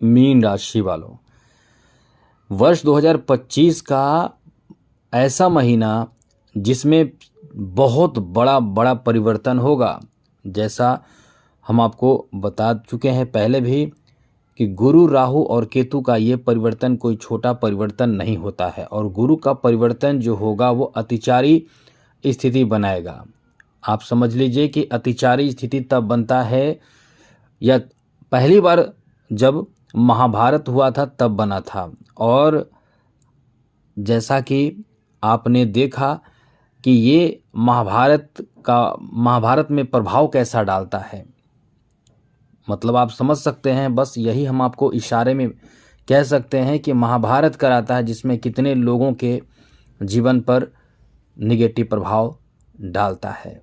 Mean राशि वालों, वर्ष 2025 का ऐसा महीना जिसमें बहुत बड़ा बड़ा परिवर्तन होगा। जैसा हम आपको बता चुके हैं पहले भी कि गुरु, राहु और केतु का ये परिवर्तन कोई छोटा परिवर्तन नहीं होता है, और गुरु का परिवर्तन जो होगा वो अतिचारी स्थिति बनाएगा। आप समझ लीजिए कि अतिचारी स्थिति तब बनता है, या पहली बार जब महाभारत हुआ था तब बना था। और जैसा कि आपने देखा कि ये महाभारत में प्रभाव कैसा डालता है, मतलब आप समझ सकते हैं। बस यही हम आपको इशारे में कह सकते हैं कि महाभारत कराता है जिसमें कितने लोगों के जीवन पर निगेटिव प्रभाव डालता है।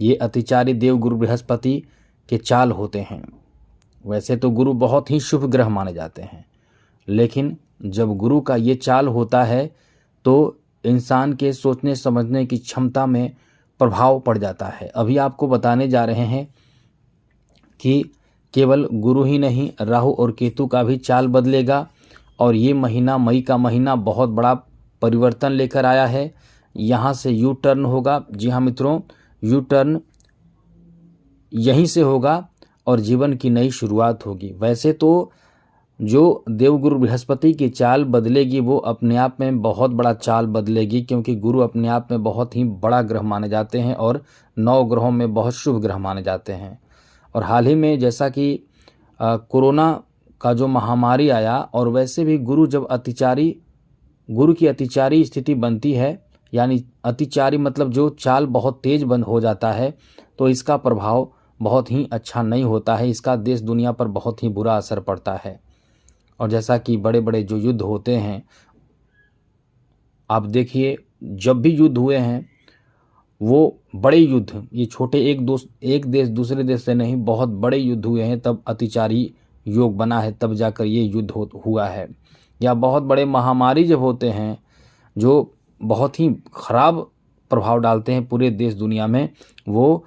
ये अतिचारी देव गुरु बृहस्पति के चाल होते हैं। वैसे तो गुरु बहुत ही शुभ ग्रह माने जाते हैं, लेकिन जब गुरु का ये चाल होता है तो इंसान के सोचने समझने की क्षमता में प्रभाव पड़ जाता है। अभी आपको बताने जा रहे हैं कि केवल गुरु ही नहीं, राहु और केतु का भी चाल बदलेगा, और ये महीना, मई का महीना, बहुत बड़ा परिवर्तन लेकर आया है। यहाँ से यू टर्न होगा। जी हाँ मित्रों, यू टर्न यहीं से होगा और जीवन की नई शुरुआत होगी। वैसे तो जो देवगुरु बृहस्पति की चाल बदलेगी वो अपने आप में बहुत बड़ा चाल बदलेगी, क्योंकि गुरु अपने आप में बहुत ही बड़ा ग्रह माने जाते हैं और 9 ग्रहों में बहुत शुभ ग्रह माने जाते हैं। और हाल ही में जैसा कि कोरोना का जो महामारी आया, और वैसे भी गुरु की अतिचारी स्थिति बनती है, यानी अतिचारी मतलब जो चाल बहुत तेज बंद हो जाता है, तो इसका प्रभाव बहुत ही अच्छा नहीं होता है। इसका देश दुनिया पर बहुत ही बुरा असर पड़ता है। और जैसा कि बड़े बड़े जो युद्ध होते हैं, आप देखिए जब भी युद्ध हुए हैं वो बड़े युद्ध, ये छोटे एक देश दूसरे देश से नहीं, बहुत बड़े युद्ध हुए हैं, तब अतिचारी योग बना है, तब जाकर ये युद्ध हुआ है। या बहुत बड़े महामारी जब होते हैं जो बहुत ही खराब प्रभाव डालते हैं पूरे देश दुनिया में, वो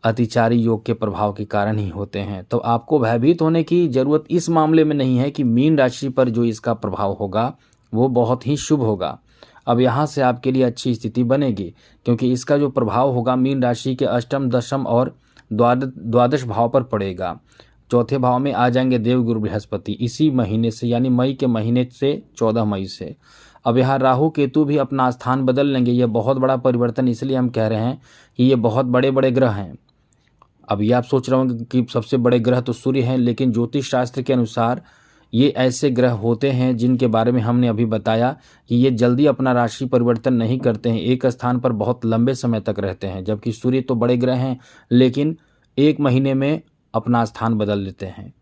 अतिचारी योग के प्रभाव के कारण ही होते हैं। तो आपको भयभीत होने की जरूरत इस मामले में नहीं है कि मीन राशि पर जो इसका प्रभाव होगा वो बहुत ही शुभ होगा। अब यहाँ से आपके लिए अच्छी स्थिति बनेगी, क्योंकि इसका जो प्रभाव होगा मीन राशि के अष्टम, दशम और द्वादश भाव पर पड़ेगा। चौथे भाव में आ जाएंगे देवगुरु बृहस्पति इसी महीने से, यानी मई के महीने से 14 मई से। अब यहाँ राहु केतु भी अपना स्थान बदल लेंगे। ये बहुत बड़ा परिवर्तन इसलिए हम कह रहे हैं कि ये बहुत बड़े बड़े ग्रह हैं। अब ये आप सोच रहे होंगे कि सबसे बड़े ग्रह तो सूर्य हैं, लेकिन ज्योतिष शास्त्र के अनुसार ये ऐसे ग्रह होते हैं जिनके बारे में हमने अभी बताया कि ये जल्दी अपना राशि परिवर्तन नहीं करते हैं, एक स्थान पर बहुत लंबे समय तक रहते हैं। जबकि सूर्य तो बड़े ग्रह हैं, लेकिन 1 महीने में अपना स्थान बदल लेते हैं।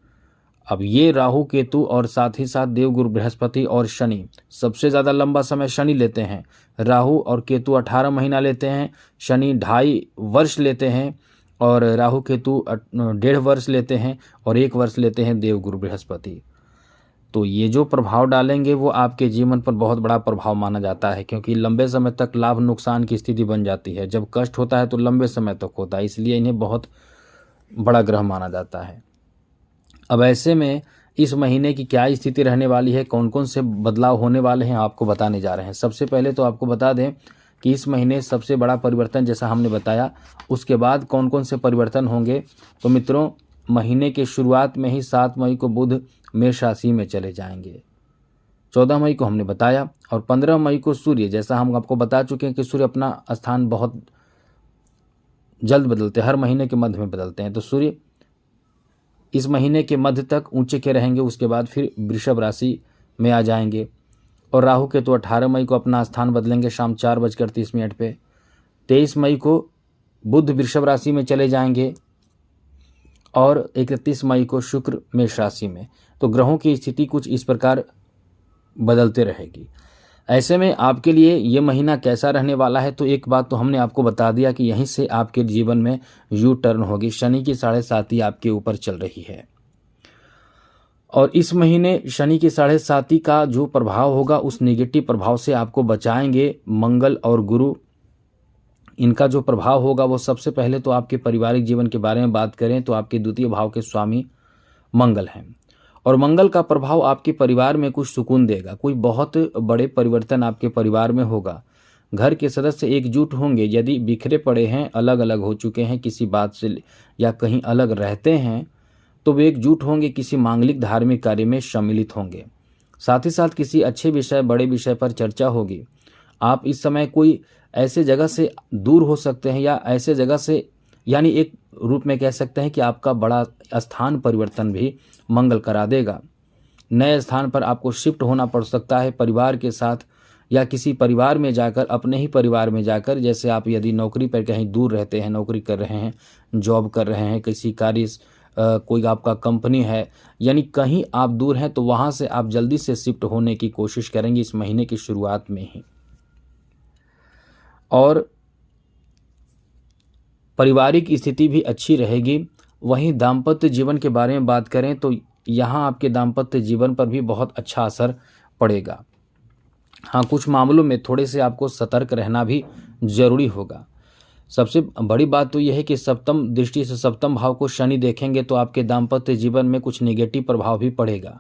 अब ये राहु केतु और साथ ही साथ देवगुरु बृहस्पति और शनि, सबसे ज़्यादा लंबा समय शनि लेते हैं। राहु और केतु 18 महीना लेते हैं, शनि 2.5 वर्ष लेते हैं, और राहु केतु 1.5 वर्ष लेते हैं, और 1 वर्ष लेते हैं देवगुरु बृहस्पति। तो ये जो प्रभाव डालेंगे वो आपके जीवन पर बहुत बड़ा प्रभाव माना जाता है, क्योंकि लंबे समय तक लाभ नुकसान की स्थिति बन जाती है। जब कष्ट होता है तो लंबे समय तक होता है, इसलिए इन्हें बहुत बड़ा ग्रह माना जाता है। अब ऐसे में इस महीने की क्या स्थिति रहने वाली है, कौन कौन से बदलाव होने वाले हैं, आपको बताने जा रहे हैं। सबसे पहले तो आपको बता दें कि इस महीने सबसे बड़ा परिवर्तन जैसा हमने बताया, उसके बाद कौन कौन से परिवर्तन होंगे। तो मित्रों, महीने के शुरुआत में ही 7 मई को बुध मेष राशि में चले जाएंगे, 14 मई को हमने बताया, और 15 मई को सूर्य, जैसा हम आपको बता चुके हैं कि सूर्य अपना स्थान बहुत जल्द बदलते हैं, हर महीने के मध्य में बदलते हैं। तो सूर्य इस महीने के मध्य तक ऊंचे के रहेंगे, उसके बाद फिर वृषभ राशि में आ जाएंगे। और राहु के तो 18 मई को अपना स्थान बदलेंगे शाम 4:30 पे। 23 मई को बुध वृषभ राशि में चले जाएंगे, और 31 मई को शुक्र मेष राशि में। तो ग्रहों की स्थिति कुछ इस प्रकार बदलते रहेगी। ऐसे में आपके लिए ये महीना कैसा रहने वाला है, तो एक बात तो हमने आपको बता दिया कि यहीं से आपके जीवन में यू टर्न होगी। शनि की 7.5 आपके ऊपर चल रही है, और इस महीने शनि की 7.5 का जो प्रभाव होगा उस नेगेटिव प्रभाव से आपको बचाएंगे मंगल और गुरु। इनका जो प्रभाव होगा वो सबसे पहले तो आपके पारिवारिक जीवन के बारे में बात करें तो आपके द्वितीय भाव के स्वामी मंगल हैं, और मंगल का प्रभाव आपके परिवार में कुछ सुकून देगा, कोई बहुत बड़े परिवर्तन आपके परिवार में होगा। घर के सदस्य एकजुट होंगे। यदि बिखरे पड़े हैं, अलग अलग हो चुके हैं किसी बात से या कहीं अलग रहते हैं, तो वे एकजुट होंगे, किसी मांगलिक धार्मिक कार्य में सम्मिलित होंगे। साथ ही साथ किसी अच्छे विषय, बड़े विषय पर चर्चा होगी। आप इस समय कोई ऐसे जगह से दूर हो सकते हैं या ऐसे जगह से, यानी एक रूप में कह सकते हैं कि आपका बड़ा स्थान परिवर्तन भी मंगल करा देगा। नए स्थान पर आपको शिफ्ट होना पड़ सकता है परिवार के साथ, या किसी परिवार में जाकर, अपने ही परिवार में जाकर। जैसे आप यदि नौकरी पर कहीं दूर रहते हैं, नौकरी कर रहे हैं, जॉब कर रहे हैं, किसी कार्य कोई आपका कंपनी है, यानी कहीं आप दूर हैं, तो वहाँ से आप जल्दी से शिफ्ट होने की कोशिश करेंगे इस महीने की शुरुआत में ही। और पारिवारिक स्थिति भी अच्छी रहेगी। वहीं दाम्पत्य जीवन के बारे में बात करें तो यहाँ आपके दाम्पत्य जीवन पर भी बहुत अच्छा असर पड़ेगा। हाँ, कुछ मामलों में थोड़े से आपको सतर्क रहना भी जरूरी होगा। सबसे बड़ी बात तो यह है कि सप्तम दृष्टि से सप्तम भाव को शनि देखेंगे तो आपके दाम्पत्य जीवन में कुछ नेगेटिव प्रभाव भी पड़ेगा।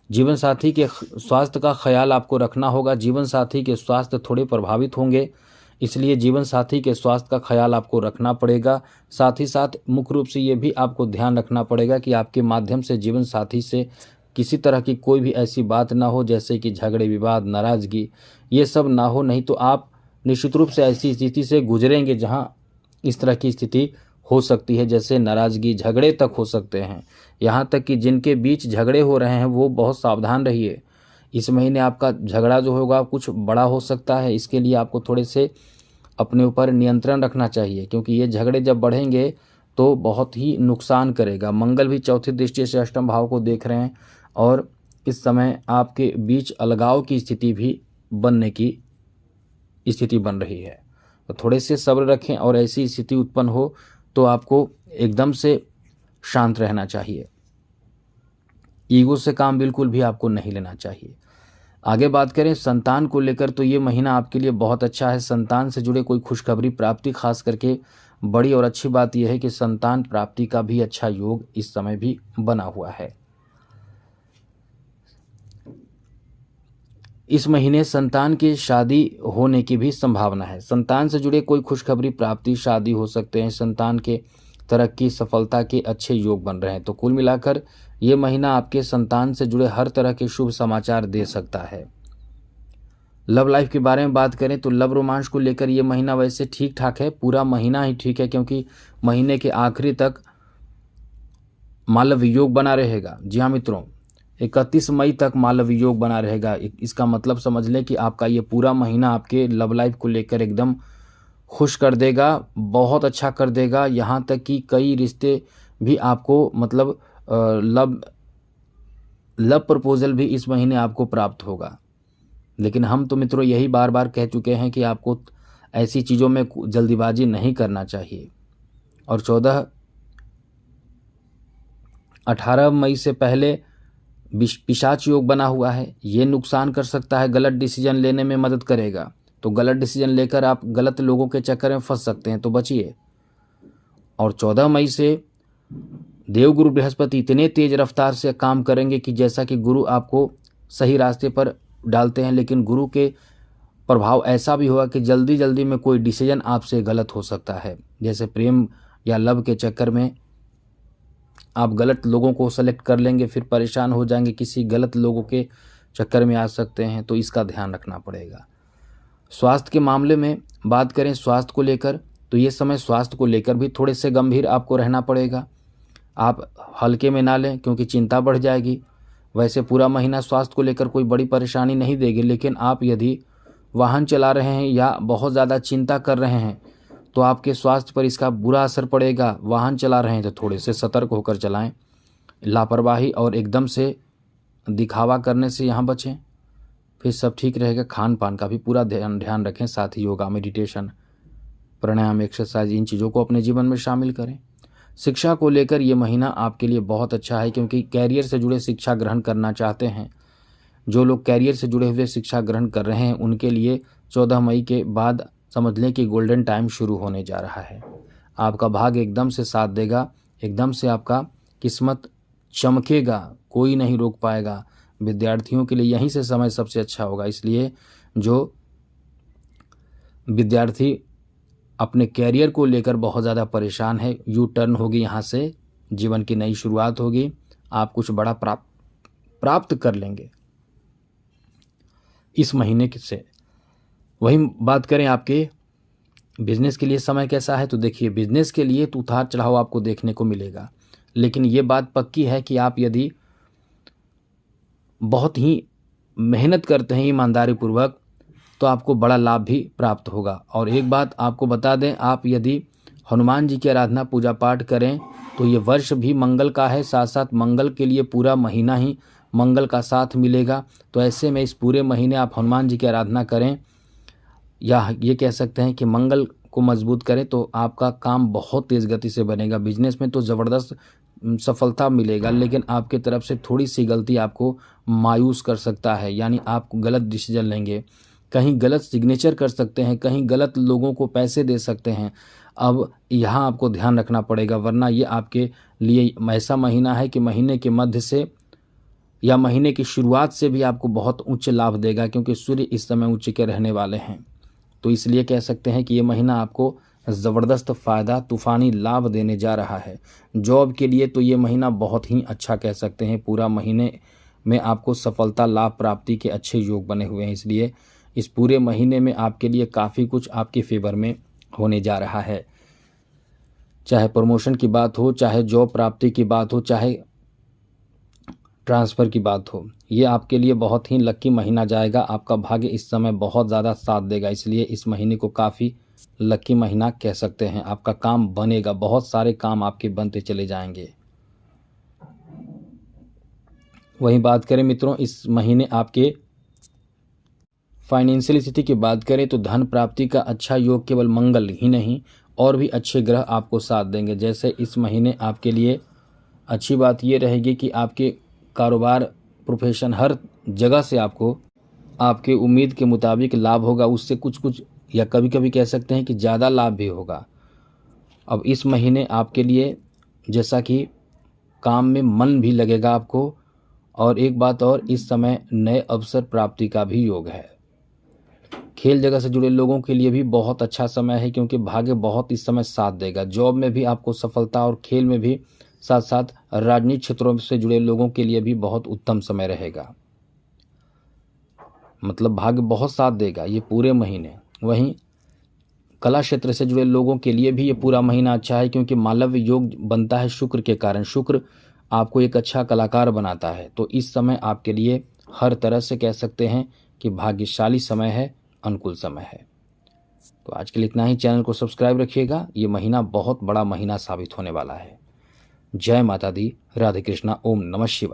जीवन साथी के स्वास्थ्य का ख्याल आपको रखना होगा। जीवन साथी के स्वास्थ्य थोड़े प्रभावित होंगे, इसलिए जीवन साथी के स्वास्थ्य का ख्याल आपको रखना पड़ेगा। साथ ही साथ मुख्य रूप से ये भी आपको ध्यान रखना पड़ेगा कि आपके माध्यम से जीवन साथी से किसी तरह की कोई भी ऐसी बात ना हो जैसे कि झगड़े, विवाद, नाराज़गी, ये सब ना हो। नहीं तो आप निश्चित रूप से ऐसी स्थिति से गुजरेंगे जहां इस तरह की स्थिति हो सकती है, जैसे नाराज़गी, झगड़े तक हो सकते हैं। यहाँ तक कि जिनके बीच झगड़े हो रहे हैं वो बहुत सावधान रहिए। इस महीने आपका झगड़ा जो होगा कुछ बड़ा हो सकता है, इसके लिए आपको थोड़े से अपने ऊपर नियंत्रण रखना चाहिए, क्योंकि ये झगड़े जब बढ़ेंगे तो बहुत ही नुकसान करेगा। मंगल भी चौथी दृष्टि से अष्टम भाव को देख रहे हैं और इस समय आपके बीच अलगाव की स्थिति भी बनने की स्थिति बन रही है। तो थोड़े से सब्र रखें और ऐसी स्थिति उत्पन्न हो तो आपको एकदम से शांत रहना चाहिए। ईगो से काम बिल्कुल भी आपको नहीं लेना चाहिए। आगे बात करें संतान को लेकर तो ये महीना आपके लिए बहुत अच्छा है। संतान से जुड़े कोई खुशखबरी प्राप्ति, खास करके बड़ी और अच्छी बात यह है कि संतान प्राप्ति का भी अच्छा योग इस समय भी बना हुआ है। इस महीने संतान की शादी होने की भी संभावना है। संतान से जुड़े कोई खुशखबरी प्राप्ति, शादी हो सकते हैं। संतान के तरक्की, सफलता के अच्छे योग बन रहे हैं। तो कुल मिलाकर ये महीना आपके संतान से जुड़े हर तरह के शुभ समाचार दे सकता है। लव लाइफ के बारे में बात करें तो लव रोमांस को लेकर ये महीना वैसे ठीक ठाक है। पूरा महीना ही ठीक है, क्योंकि महीने के आखिरी तक मालव योग बना रहेगा। जी हाँ मित्रों, 31 मई तक मालव योग बना रहेगा। इसका मतलब समझ लें कि आपका ये पूरा महीना आपके लव लाइफ को लेकर एकदम खुश कर देगा, बहुत अच्छा कर देगा। यहाँ तक कि कई रिश्ते भी आपको मतलब लव प्रपोजल भी इस महीने आपको प्राप्त होगा। लेकिन हम तो मित्रों यही बार बार कह चुके हैं कि आपको ऐसी चीज़ों में जल्दीबाजी नहीं करना चाहिए। और 18 मई से पहले पिशाच योग बना हुआ है, ये नुकसान कर सकता है, गलत डिसीजन लेने में मदद करेगा। तो गलत डिसीजन लेकर आप गलत लोगों के चक्कर में फंस सकते हैं, तो बचिए। और 14 मई से देवगुरु बृहस्पति इतने तेज रफ्तार से काम करेंगे कि जैसा कि गुरु आपको सही रास्ते पर डालते हैं, लेकिन गुरु के प्रभाव ऐसा भी होगा कि जल्दी जल्दी में कोई डिसीजन आपसे गलत हो सकता है। जैसे प्रेम या लव के चक्कर में आप गलत लोगों को सेलेक्ट कर लेंगे, फिर परेशान हो जाएंगे, किसी गलत लोगों के चक्कर में आ सकते हैं, तो इसका ध्यान रखना पड़ेगा। स्वास्थ्य के मामले में बात करें स्वास्थ्य को लेकर तो ये समय स्वास्थ्य को लेकर भी थोड़े से गंभीर आपको रहना पड़ेगा। आप हल्के में ना लें, क्योंकि चिंता बढ़ जाएगी। वैसे पूरा महीना स्वास्थ्य को लेकर कोई बड़ी परेशानी नहीं देगी, लेकिन आप यदि वाहन चला रहे हैं या बहुत ज़्यादा चिंता कर रहे हैं तो आपके स्वास्थ्य पर इसका बुरा असर पड़ेगा। वाहन चला रहे हैं तो थोड़े से सतर्क होकर चलाएं। लापरवाही और एकदम से दिखावा करने से यहाँ बचें, फिर सब ठीक रहेगा। खान पान का भी पूरा ध्यान रखें। साथ ही योगा, मेडिटेशन, प्राणायाम, एक्सरसाइज, इन चीज़ों को अपने जीवन में शामिल करें। शिक्षा को लेकर ये महीना आपके लिए बहुत अच्छा है, क्योंकि कैरियर से जुड़े शिक्षा ग्रहण करना चाहते हैं, जो लोग कैरियर से जुड़े हुए शिक्षा ग्रहण कर रहे हैं, उनके लिए 14 मई के बाद समझ लें कि गोल्डन टाइम शुरू होने जा रहा है। आपका भाग्य एकदम से साथ देगा, एकदम से आपका किस्मत चमकेगा, कोई नहीं रोक पाएगा। विद्यार्थियों के लिए यहीं से समय सबसे अच्छा होगा। इसलिए जो विद्यार्थी अपने कैरियर को लेकर बहुत ज़्यादा परेशान है, यू टर्न होगी, यहाँ से जीवन की नई शुरुआत होगी, आप कुछ बड़ा प्राप्त कर लेंगे इस महीने से। वही बात करें आपके बिजनेस के लिए समय कैसा है, तो देखिए बिजनेस के लिए तो उतार चढ़ाव आपको देखने को मिलेगा, लेकिन ये बात पक्की है कि आप यदि बहुत ही मेहनत करते हैं ईमानदारी पूर्वक तो आपको बड़ा लाभ भी प्राप्त होगा। और एक बात आपको बता दें, आप यदि हनुमान जी की आराधना पूजा पाठ करें तो ये वर्ष भी मंगल का है, साथ साथ मंगल के लिए पूरा महीना ही मंगल का साथ मिलेगा। तो ऐसे में इस पूरे महीने आप हनुमान जी की आराधना करें, या ये कह सकते हैं कि मंगल को मजबूत करें, तो आपका काम बहुत तेज़ गति से बनेगा। बिजनेस में तो ज़बरदस्त सफलता मिलेगा, लेकिन आपके तरफ से थोड़ी सी गलती आपको मायूस कर सकता है, यानी आप गलत डिसीजन लेंगे, कहीं गलत सिग्नेचर कर सकते हैं, कहीं गलत लोगों को पैसे दे सकते हैं। अब यहाँ आपको ध्यान रखना पड़ेगा, वरना ये आपके लिए ऐसा महीना है कि महीने के मध्य से या महीने की शुरुआत से भी आपको बहुत उच्च लाभ देगा, क्योंकि सूर्य इस समय उच्च के रहने वाले हैं। तो इसलिए कह सकते हैं कि ये महीना आपको ज़बरदस्त फ़ायदा, तूफ़ानी लाभ देने जा रहा है। जॉब के लिए तो ये महीना बहुत ही अच्छा कह सकते हैं, पूरा महीने में आपको सफलता लाभ प्राप्ति के अच्छे योग बने हुए हैं। इसलिए इस पूरे महीने में आपके लिए काफ़ी कुछ आपके फेवर में होने जा रहा है, चाहे प्रमोशन की बात हो, चाहे जॉब प्राप्ति की बात हो, चाहे ट्रांसफ़र की बात हो। ये आपके लिए बहुत ही लकी महीना जाएगा। आपका भाग्य इस समय बहुत ज़्यादा साथ देगा, इसलिए इस महीने को काफ़ी लकी महीना कह सकते हैं। आपका काम बनेगा, बहुत सारे काम आपके बनते चले जाएंगे। वहीं बात करें मित्रों, इस महीने आपके फाइनेंशियल स्थिति की बात करें तो धन प्राप्ति का अच्छा योग केवल मंगल ही नहीं, और भी अच्छे ग्रह आपको साथ देंगे। जैसे इस महीने आपके लिए अच्छी बात ये रहेगी कि आपके कारोबार, प्रोफेशन, हर जगह से आपको आपके उम्मीद के मुताबिक लाभ होगा, उससे कुछ या कभी कभी कह सकते हैं कि ज़्यादा लाभ भी होगा। अब इस महीने आपके लिए जैसा कि काम में मन भी लगेगा आपको, और एक बात और, इस समय नए अवसर प्राप्ति का भी योग है। खेल जगत से जुड़े लोगों के लिए भी बहुत अच्छा समय है, क्योंकि भाग्य बहुत इस समय साथ देगा। जॉब में भी आपको सफलता, और खेल में भी, साथ साथ राजनीतिक क्षेत्रों से जुड़े लोगों के लिए भी बहुत उत्तम समय रहेगा। मतलब भाग्य बहुत साथ देगा ये पूरे महीने। वहीं कला क्षेत्र से जुड़े लोगों के लिए भी ये पूरा महीना अच्छा है, क्योंकि मालव्य योग बनता है शुक्र के कारण। शुक्र आपको एक अच्छा कलाकार बनाता है। तो इस समय आपके लिए हर तरह से कह सकते हैं कि भाग्यशाली समय है, अनुकूल समय है। तो आज के लिए इतना ही। चैनल को सब्सक्राइब रखिएगा, ये महीना बहुत बड़ा महीना साबित होने वाला है। जय माता दी, राधे कृष्णा, ओम नमः शिवाय।